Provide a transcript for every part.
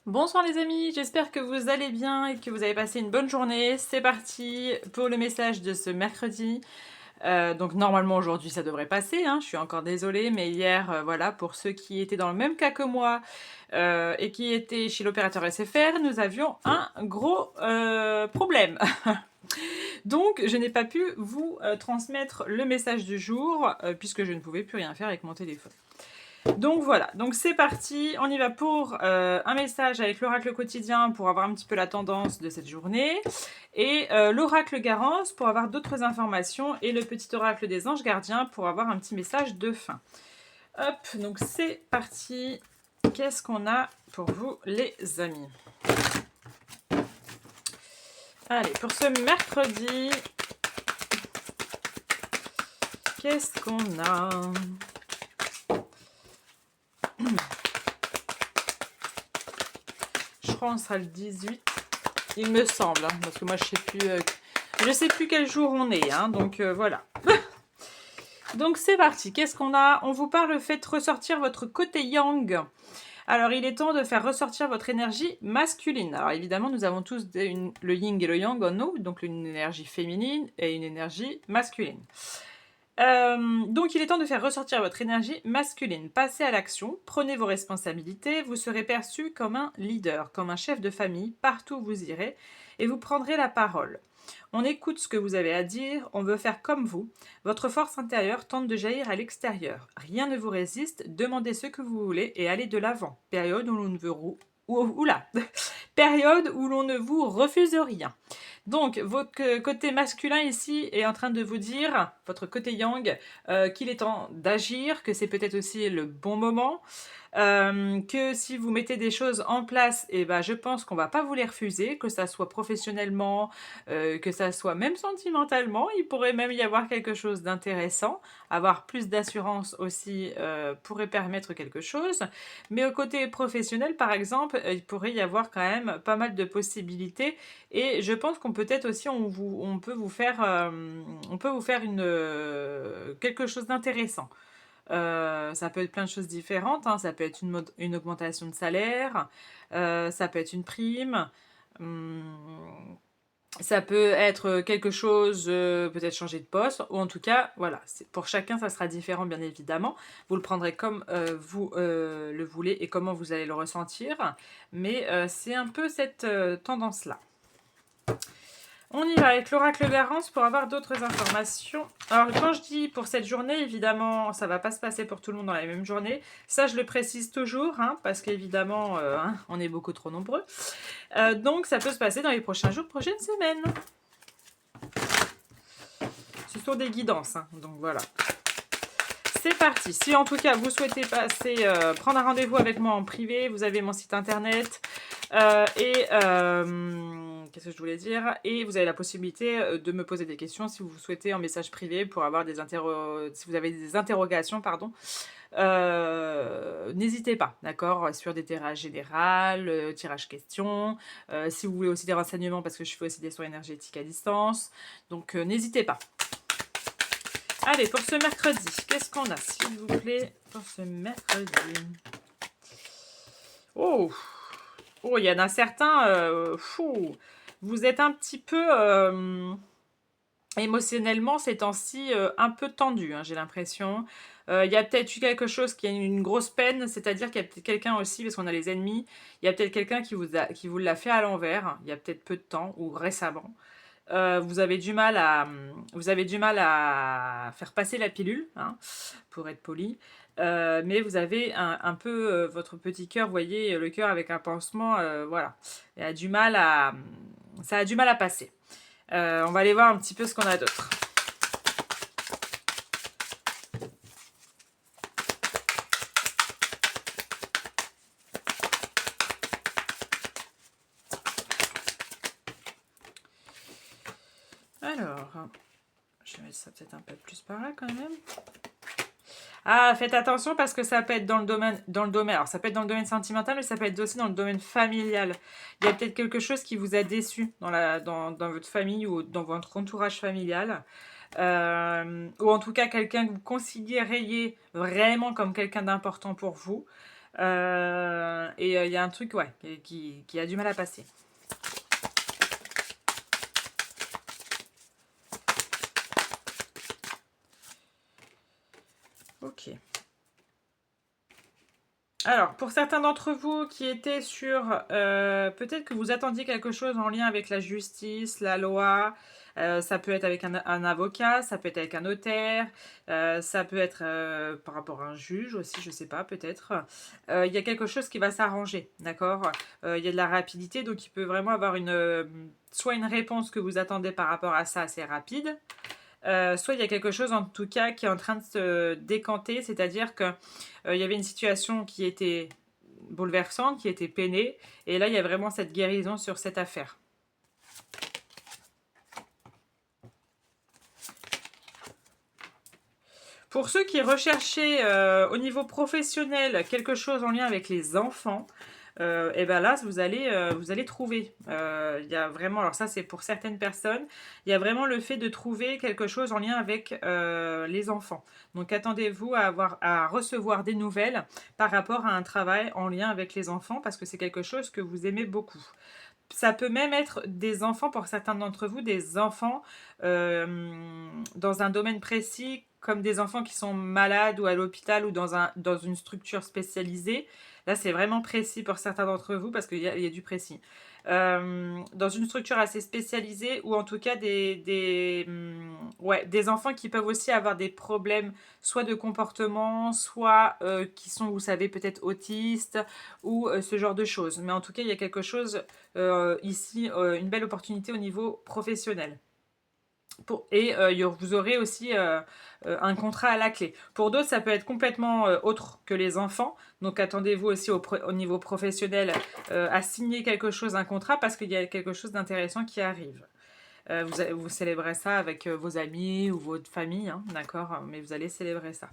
Bonsoir les amis, j'espère que vous allez bien et que vous avez passé une bonne journée. C'est parti pour le message de ce mercredi. Donc normalement aujourd'hui ça devrait passer, hein, je suis encore désolée, mais hier, voilà, pour ceux qui étaient dans le même cas que moi et qui étaient chez l'opérateur SFR, nous avions un gros problème. Donc je n'ai pas pu vous transmettre le message du jour puisque je ne pouvais plus rien faire avec mon téléphone. Donc voilà, donc c'est parti, on y va pour un message avec l'oracle quotidien pour avoir un petit peu la tendance de cette journée, et l'oracle Garance pour avoir d'autres informations, et le petit oracle des anges gardiens pour avoir un petit message de fin. Hop, donc c'est parti, qu'est-ce qu'on a pour vous les amis? Allez, pour ce mercredi, qu'est-ce qu'on a? Je crois qu'on sera le 18, il me semble, hein, parce que moi je sais plus quel jour on est, hein, donc voilà. Donc c'est parti, qu'est-ce qu'on a? On vous parle, faites ressortir votre côté yang. Alors il est temps de faire ressortir votre énergie masculine. Alors évidemment nous avons tous le yin et le yang en nous, donc une énergie féminine et une énergie masculine. Donc il est temps de faire ressortir votre énergie masculine. Passez à l'action, prenez vos responsabilités, vous serez perçu comme un leader, comme un chef de famille, partout où vous irez, et vous prendrez la parole. On écoute ce que vous avez à dire, on veut faire comme vous. Votre force intérieure tente de jaillir à l'extérieur. Rien ne vous résiste, demandez ce que vous voulez et allez de l'avant. Période où l'on ne veut Période où l'on ne vous refuse rien. Donc, votre côté masculin ici est en train de vous dire, votre côté yang, qu'il est temps d'agir, que c'est peut-être aussi le bon moment, que si vous mettez des choses en place, et ben, je pense qu'on va pas vous les refuser, que ça soit professionnellement, que ça soit même sentimentalement, il pourrait même y avoir quelque chose d'intéressant, avoir plus d'assurance aussi pourrait permettre quelque chose, mais au côté professionnel par exemple, il pourrait y avoir quand même pas mal de possibilités, et je pense qu'on peut-être aussi on peut vous faire quelque chose d'intéressant. Ça peut être plein de choses différentes, hein. Ça peut être une augmentation de salaire, ça peut être une prime, hum, ça peut être quelque chose, peut-être changer de poste, ou en tout cas, voilà, pour chacun ça sera différent bien évidemment. Vous le prendrez comme vous le voulez et comment vous allez le ressentir, mais c'est un peu cette tendance-là. On y va avec l'oracle Garance pour avoir d'autres informations. Alors, quand je dis pour cette journée, évidemment, ça ne va pas se passer pour tout le monde dans la même journée. Ça, je le précise toujours, hein, parce qu'évidemment, hein, on est beaucoup trop nombreux. Donc, ça peut se passer dans les prochains jours, prochaines semaines. Ce sont des guidances, hein, donc voilà. C'est parti. Si en tout cas vous souhaitez prendre un rendez-vous avec moi en privé, vous avez mon site internet qu'est-ce que je voulais dire? Et vous avez la possibilité de me poser des questions si vous souhaitez en message privé pour avoir si vous avez des interrogations, pardon. N'hésitez pas, d'accord, sur des tirages généraux, tirage questions, si vous voulez aussi des renseignements parce que je fais aussi des soins énergétiques à distance, donc n'hésitez pas. Allez, pour ce mercredi, qu'est-ce qu'on a, s'il vous plaît, pour ce mercredi? Oh, oh, il y en a certains, vous êtes un petit peu émotionnellement ces temps-ci un peu tendu, hein, j'ai l'impression. Il y a peut-être eu quelque chose qui a une grosse peine, c'est-à-dire qu'il y a peut-être quelqu'un aussi, parce qu'on a les ennemis, il y a peut-être quelqu'un qui vous l'a fait à l'envers, il y a peut-être peu de temps ou récemment. Vous avez du mal à faire passer la pilule, hein, pour être poli. Mais vous avez un peu votre petit cœur, vous voyez, le cœur avec un pansement, voilà. Ça a du mal à passer. On va aller voir un petit peu ce qu'on a d'autre. Alors, je vais mettre ça peut-être un peu plus par là quand même. Ah, faites attention parce que ça peut être dans le domaine, alors ça peut être dans le domaine sentimental, mais ça peut être aussi dans le domaine familial. Il y a peut-être quelque chose qui vous a déçu dans votre famille ou dans votre entourage familial. Ou en tout cas quelqu'un que vous considériez vraiment comme quelqu'un d'important pour vous. Et il y a un truc, ouais, qui a du mal à passer. Ok. Alors, pour certains d'entre vous qui étaient sur... peut-être que vous attendiez quelque chose en lien avec la justice, la loi, ça peut être avec un avocat, ça peut être avec un notaire, ça peut être par rapport à un juge aussi, je sais pas, peut-être. Il y a quelque chose qui va s'arranger, d'accord. Il y a de la rapidité, donc il peut vraiment avoir soit une réponse que vous attendez par rapport à ça assez rapide, soit il y a quelque chose en tout cas qui est en train de se décanter, c'est-à-dire que il y avait une situation qui était bouleversante, qui était peinée, et là il y a vraiment cette guérison sur cette affaire. Pour ceux qui recherchaient au niveau professionnel quelque chose en lien avec les enfants, et ben là vous allez trouver. Il y a vraiment, alors ça c'est pour certaines personnes, il y a vraiment le fait de trouver quelque chose en lien avec les enfants. Donc attendez-vous à recevoir des nouvelles par rapport à un travail en lien avec les enfants parce que c'est quelque chose que vous aimez beaucoup. Ça peut même être des enfants, pour certains d'entre vous, des enfants dans un domaine précis, comme des enfants qui sont malades ou à l'hôpital ou dans une structure spécialisée. Là, c'est vraiment précis pour certains d'entre vous parce qu'il y a du précis. Dans une structure assez spécialisée ou en tout cas des enfants qui peuvent aussi avoir des problèmes soit de comportement, soit qui sont, vous savez, peut-être autistes ou ce genre de choses. Mais en tout cas, il y a quelque chose ici, une belle opportunité au niveau professionnel. Vous aurez aussi un contrat à la clé. Pour d'autres, ça peut être complètement autre que les enfants. Donc attendez-vous aussi au niveau professionnel à signer quelque chose, un contrat, parce qu'il y a quelque chose d'intéressant qui arrive. Vous célébrez ça avec vos amis ou votre famille, hein, d'accord. Mais vous allez célébrer ça.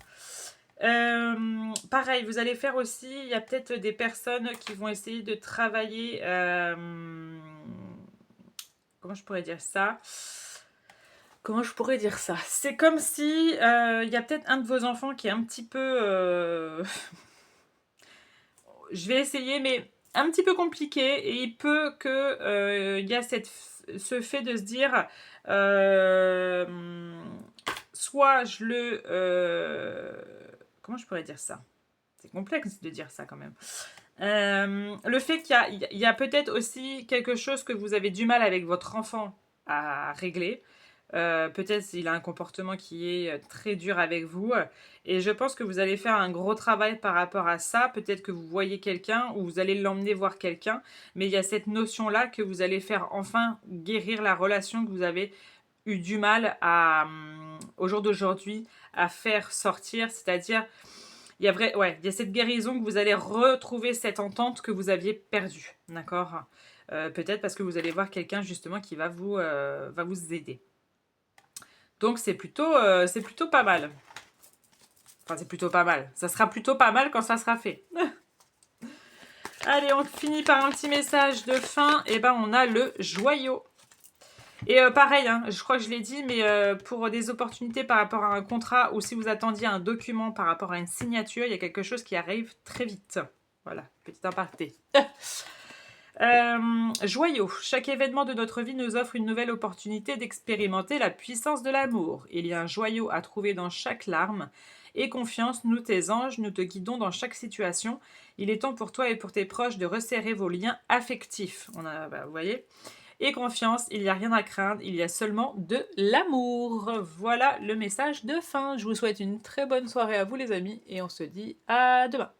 Pareil, vous allez faire aussi, il y a peut-être des personnes qui vont essayer de travailler... comment je pourrais dire ça? C'est comme si il y a peut-être un de vos enfants qui est un petit peu... je vais essayer, mais un petit peu compliqué. Et il peut que il y a ce fait de se dire... soit je le... comment je pourrais dire ça? C'est complexe de dire ça quand même. Le fait qu'il y a peut-être aussi quelque chose que vous avez du mal avec votre enfant à régler. Peut-être s'il a un comportement qui est très dur avec vous. Et je pense que vous allez faire un gros travail par rapport à ça. Peut-être que vous voyez quelqu'un ou vous allez l'emmener voir quelqu'un. Mais il y a cette notion-là que vous allez faire enfin guérir la relation que vous avez eu du mal au jour d'aujourd'hui à faire sortir. C'est-à-dire... il y a cette guérison que vous allez retrouver cette entente que vous aviez perdue, d'accord. Peut-être parce que vous allez voir quelqu'un justement qui va vous aider. Donc c'est plutôt pas mal. Enfin, c'est plutôt pas mal. Ça sera plutôt pas mal quand ça sera fait. Allez, on finit par un petit message de fin. Et ben, on a le joyau. Et pareil, hein, je crois que je l'ai dit, mais pour des opportunités par rapport à un contrat ou si vous attendiez un document par rapport à une signature, il y a quelque chose qui arrive très vite. Voilà, petit aparté. Joyau. Chaque événement de notre vie nous offre une nouvelle opportunité d'expérimenter la puissance de l'amour. Il y a un joyau à trouver dans chaque larme. Et confiance, nous tes anges, nous te guidons dans chaque situation. Il est temps pour toi et pour tes proches de resserrer vos liens affectifs. Vous voyez ? Et confiance, il n'y a rien à craindre, il y a seulement de l'amour. Voilà le message de fin. Je vous souhaite une très bonne soirée à vous les amis et on se dit à demain.